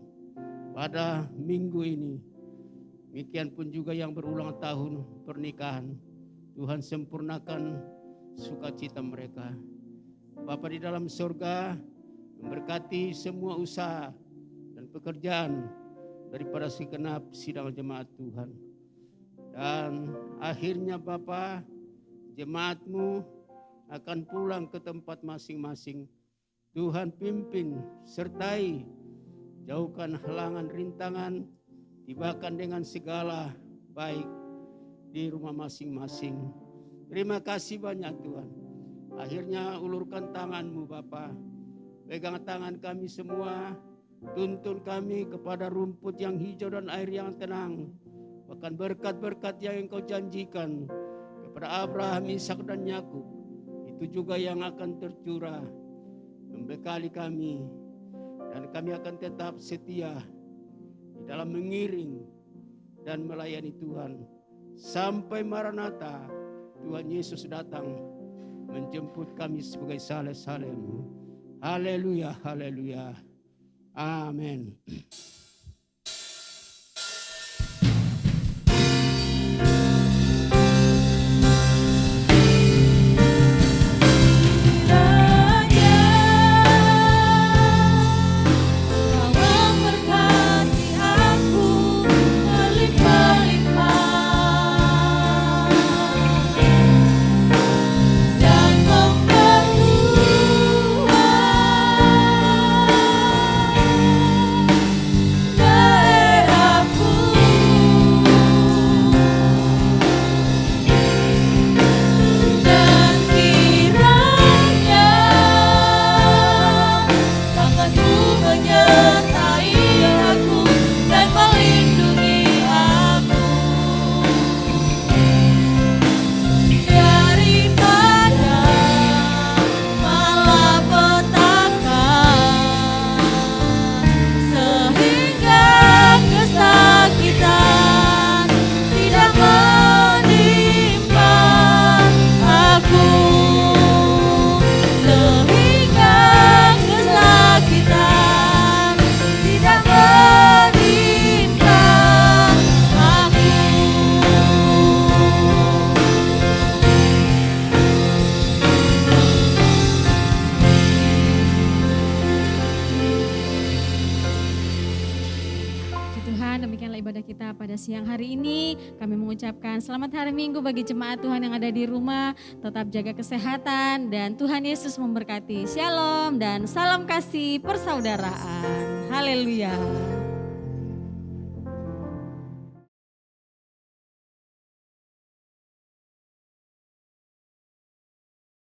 F: pada minggu ini. Demikian pun juga yang berulang tahun pernikahan. Tuhan sempurnakan sukacita mereka. Bapa di dalam surga, memberkati semua usaha dan pekerjaan daripada segenap sidang jemaat Tuhan. Dan akhirnya Bapa, jemaat-Mu akan pulang ke tempat masing-masing. Tuhan pimpin, sertai, jauhkan halangan rintangan, tibakan dengan segala baik di rumah masing-masing. Terima kasih banyak Tuhan. Akhirnya ulurkan tangan-Mu Bapa, pegang tangan kami semua, tuntun kami kepada rumput yang hijau dan air yang tenang. Bahkan berkat-berkat yang Engkau janjikan kepada Abraham, Ishak, dan Yakub, itu juga yang akan tercurah membekali kami, dan kami akan tetap setia di dalam mengiring dan melayani Tuhan sampai Maranatha, Tuhan Yesus datang menjemput kami sebagai saleh-saleh-Mu. Haleluya, haleluya. Amin.
A: kita pada siang hari ini. Kami mengucapkan selamat hari Minggu bagi jemaat Tuhan yang ada di rumah. Tetap jaga kesehatan dan Tuhan Yesus memberkati. Shalom dan salam kasih persaudaraan. Haleluya.